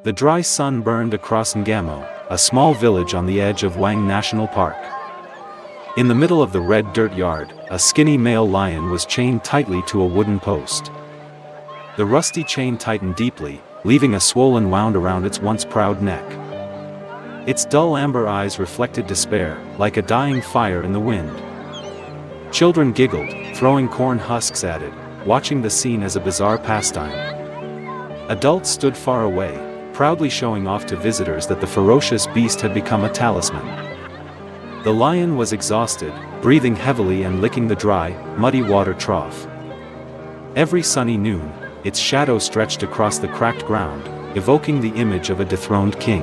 The dry sun burned across Ngamo, a small village on the edge of Wang National Park. In the middle of the red dirt yard, a skinny male lion was chained tightly to a wooden post. The rusty chain tightened deeply, leaving a swollen wound around its once proud neck. Its dull amber eyes reflected despair, like a dying fire in the wind. Children giggled, throwing corn husks at it, watching the scene as a bizarre pastime. Adults stood far away, proudly showing off to visitors that the ferocious beast had become a talisman. The lion was exhausted, breathing heavily and licking the dry, muddy water trough. Every sunny noon, its shadow stretched across the cracked ground, evoking the image of a dethroned king.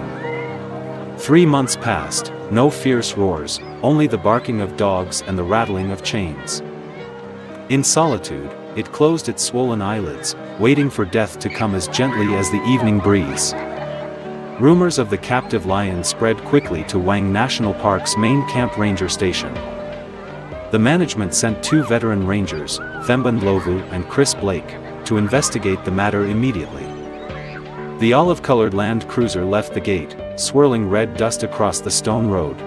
3 months passed, no fierce roars, only the barking of dogs and the rattling of chains. In solitude, it closed its swollen eyelids, waiting for death to come as gently as the evening breeze. Rumors of the captive lion spread quickly to Wang National Park's main camp ranger station. The management sent 2 veteran rangers, Themba Ndlovu and Chris Blake, to investigate the matter immediately. The olive-colored Land Cruiser left the gate, swirling red dust across the stone road.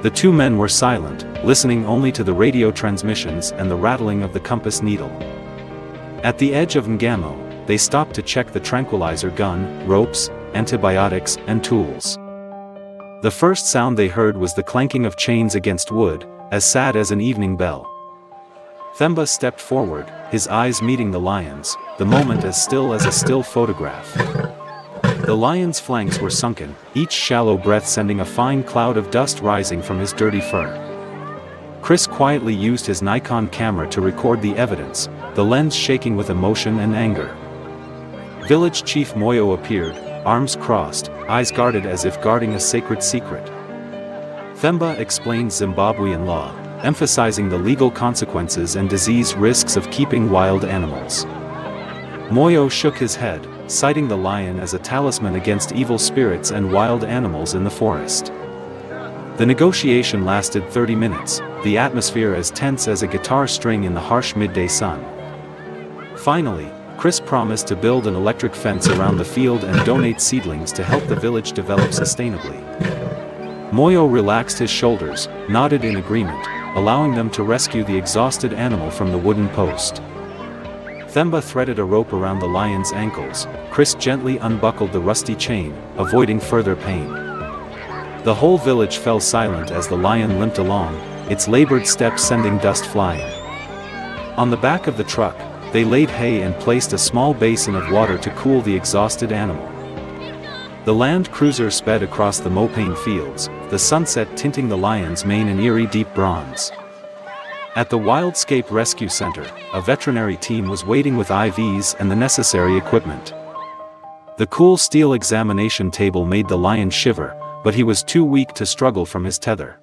The 2 men were silent, listening only to the radio transmissions and the rattling of the compass needle. At the edge of Ngamo, they stopped to check the tranquilizer gun, ropes, antibiotics, and tools. The first sound they heard was the clanking of chains against wood, as sad as an evening bell. Themba stepped forward, his eyes meeting the lion's, the moment as still as a still photograph. The lion's flanks were sunken, each shallow breath sending a fine cloud of dust rising from his dirty fur. Chris quietly used his Nikon camera to record the evidence, the lens shaking with emotion and anger. Village Chief Moyo appeared, arms crossed, eyes guarded as if guarding a sacred secret. Themba explained Zimbabwean law, emphasizing the legal consequences and disease risks of keeping wild animals. Moyo shook his head, citing the lion as a talisman against evil spirits and wild animals in the forest. The negotiation lasted 30 minutes, the atmosphere as tense as a guitar string in the harsh midday sun. Finally, Chris promised to build an electric fence around the field and donate seedlings to help the village develop sustainably. Moyo relaxed his shoulders, nodded in agreement, allowing them to rescue the exhausted animal from the wooden post. Themba threaded a rope around the lion's ankles, Chris gently unbuckled the rusty chain, avoiding further pain. The whole village fell silent as the lion limped along, its labored steps sending dust flying. On the back of the truck, they laid hay and placed a small basin of water to cool the exhausted animal. The Land Cruiser sped across the mopane fields, the sunset tinting the lion's mane an eerie deep bronze. At the Wildscape Rescue Center, a veterinary team was waiting with IVs and the necessary equipment. The cool steel examination table made the lion shiver, but he was too weak to struggle from his tether.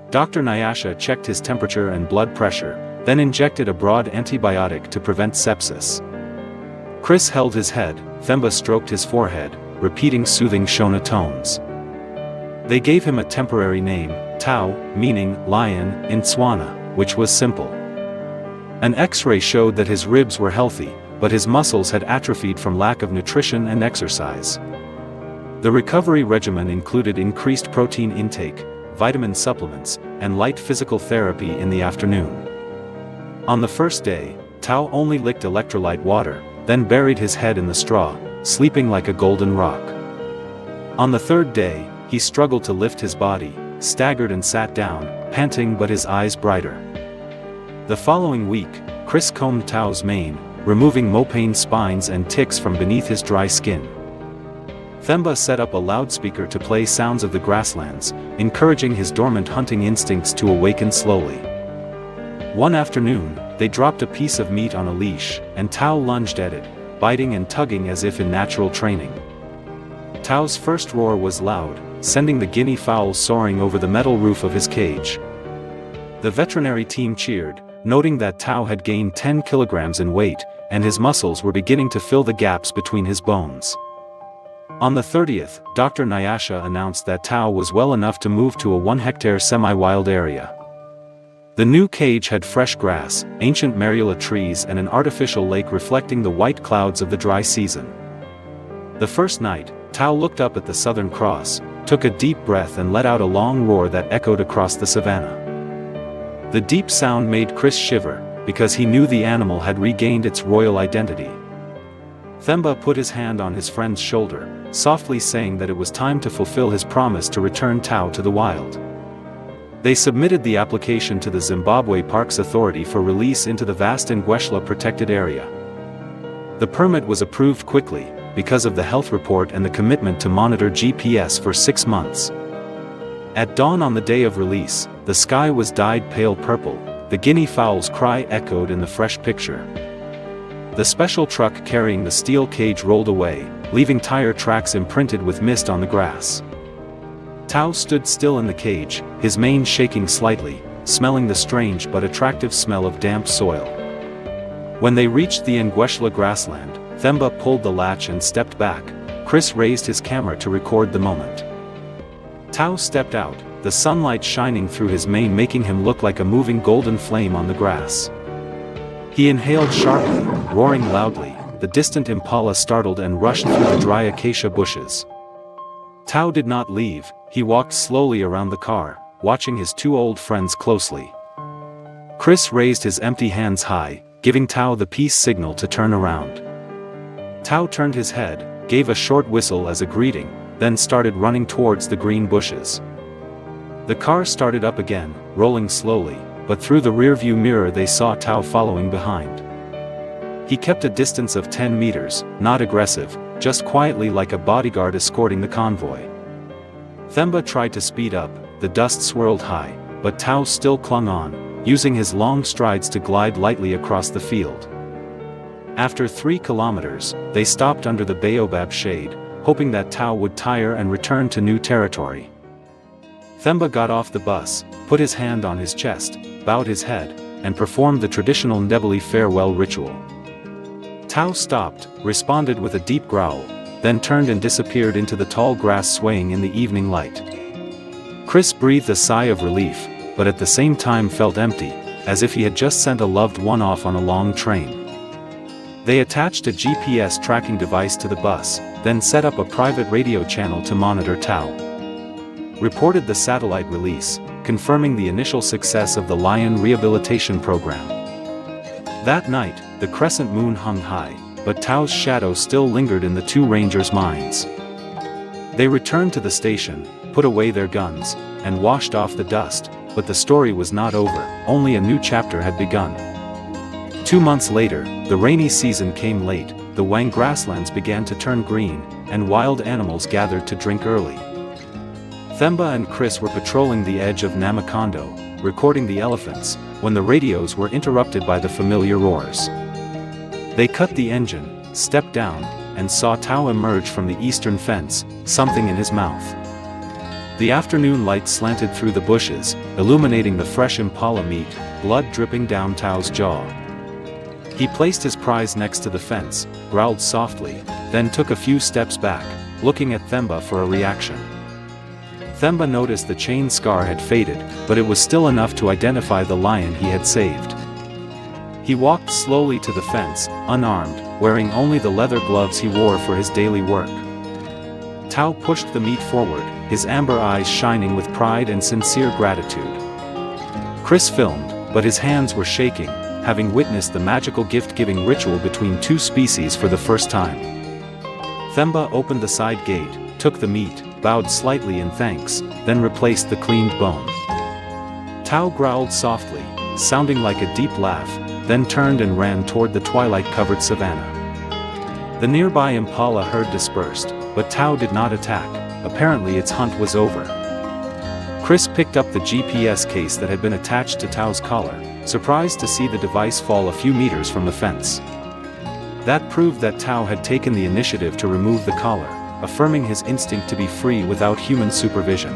Dr. Nyasha checked his temperature and blood pressure, then injected a broad antibiotic to prevent sepsis. Chris held his head, Themba stroked his forehead, repeating soothing Shona tones. They gave him a temporary name, Tau, meaning lion, in Tswana, which was simple. An X-ray showed that his ribs were healthy, but his muscles had atrophied from lack of nutrition and exercise. The recovery regimen included increased protein intake, vitamin supplements, and light physical therapy in the afternoon. On the first day, Tau only licked electrolyte water, then buried his head in the straw, sleeping like a golden rock. On the third day, he struggled to lift his body, staggered and sat down, panting but his eyes brighter. The following week, Chris combed Tau's mane, removing mopane spines and ticks from beneath his dry skin. Themba set up a loudspeaker to play sounds of the grasslands, encouraging his dormant hunting instincts to awaken slowly. One afternoon, they dropped a piece of meat on a leash, and Tau lunged at it, biting and tugging as if in natural training. Tau's first roar was loud, sending the guinea fowl soaring over the metal roof of his cage. The veterinary team cheered, noting that Tau had gained 10 kilograms in weight, and his muscles were beginning to fill the gaps between his bones. On the 30th, Dr. Nyasha announced that Tau was well enough to move to a 1-hectare semi-wild area. The new cage had fresh grass, ancient marula trees and an artificial lake reflecting the white clouds of the dry season. The first night, Tao looked up at the Southern Cross, took a deep breath and let out a long roar that echoed across the savannah. The deep sound made Chris shiver, because he knew the animal had regained its royal identity. Themba put his hand on his friend's shoulder, softly saying that it was time to fulfill his promise to return Tao to the wild. They submitted the application to the Zimbabwe Parks Authority for release into the vast Ngweshla protected area. The permit was approved quickly, because of the health report and the commitment to monitor GPS for 6 months. At dawn on the day of release, the sky was dyed pale purple, the guinea fowl's cry echoed in the fresh picture. The special truck carrying the steel cage rolled away, leaving tire tracks imprinted with mist on the grass. Tao stood still in the cage, his mane shaking slightly, smelling the strange but attractive smell of damp soil. When they reached the Ngweshla grassland, Themba pulled the latch and stepped back. Chris raised his camera to record the moment. Tao stepped out, the sunlight shining through his mane making him look like a moving golden flame on the grass. He inhaled sharply, roaring loudly. The distant impala startled and rushed through the dry acacia bushes. Tao did not leave, he walked slowly around the car, watching his 2 old friends closely. Chris raised his empty hands high, giving Tao the peace signal to turn around. Tao turned his head, gave a short whistle as a greeting, then started running towards the green bushes. The car started up again, rolling slowly, but through the rearview mirror they saw Tao following behind. He kept a distance of 10 meters, not aggressive, just quietly like a bodyguard escorting the convoy. Themba tried to speed up, the dust swirled high, but Tao still clung on, using his long strides to glide lightly across the field. After 3 kilometers, they stopped under the baobab shade, hoping that Tao would tire and return to new territory. Themba got off the bus, put his hand on his chest, bowed his head, and performed the traditional Ndebele farewell ritual. Tao stopped, responded with a deep growl, then turned and disappeared into the tall grass swaying in the evening light. Chris breathed a sigh of relief, but at the same time felt empty, as if he had just sent a loved one off on a long train. They attached a GPS tracking device to the bus, then set up a private radio channel to monitor Tao. Reported the satellite release, confirming the initial success of the lion rehabilitation program. That night, the crescent moon hung high, but Tao's shadow still lingered in the 2 rangers' minds. They returned to the station, put away their guns, and washed off the dust, but the story was not over, only a new chapter had begun. 2 months later, the rainy season came late, the Wang grasslands began to turn green, and wild animals gathered to drink early. Themba and Chris were patrolling the edge of Namakondo, recording the elephants, when the radios were interrupted by the familiar roars. They cut the engine, stepped down, and saw Tao emerge from the eastern fence, something in his mouth. The afternoon light slanted through the bushes, illuminating the fresh impala meat, blood dripping down Tao's jaw. He placed his prize next to the fence, growled softly, then took a few steps back, looking at Themba for a reaction. Themba noticed the chain scar had faded, but it was still enough to identify the lion he had saved. He walked slowly to the fence, unarmed, wearing only the leather gloves he wore for his daily work. Tao pushed the meat forward, his amber eyes shining with pride and sincere gratitude. Chris filmed, but his hands were shaking, having witnessed the magical gift-giving ritual between 2 species for the first time. Themba opened the side gate, took the meat, bowed slightly in thanks, then replaced the cleaned bone. Tao growled softly, sounding like a deep laugh, then turned and ran toward the twilight-covered savannah. The nearby impala herd dispersed, but Tao did not attack. Apparently its hunt was over. Chris picked up the GPS case that had been attached to Tao's collar, surprised to see the device fall a few meters from the fence. That proved that Tao had taken the initiative to remove the collar, affirming his instinct to be free without human supervision.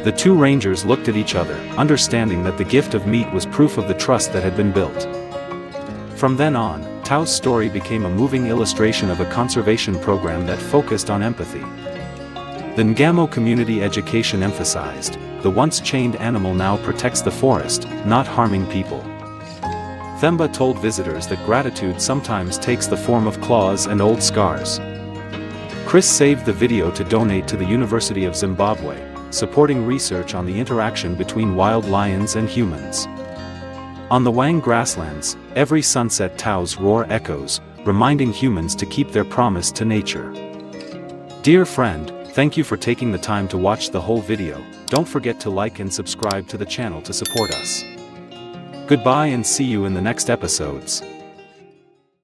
The 2 rangers looked at each other, understanding that the gift of meat was proof of the trust that had been built. From then on, Tao's story became a moving illustration of a conservation program that focused on empathy. The Ngamo community education emphasized, the once chained animal now protects the forest, not harming people. Themba told visitors that gratitude sometimes takes the form of claws and old scars. Chris saved the video to donate to the University of Zimbabwe, supporting research on the interaction between wild lions and humans. On the Wang grasslands, every sunset Tao's roar echoes, reminding humans to keep their promise to nature. Dear friend, thank you for taking the time to watch the whole video. Don't forget to like and subscribe to the channel to support us. Goodbye and see you in the next episodes.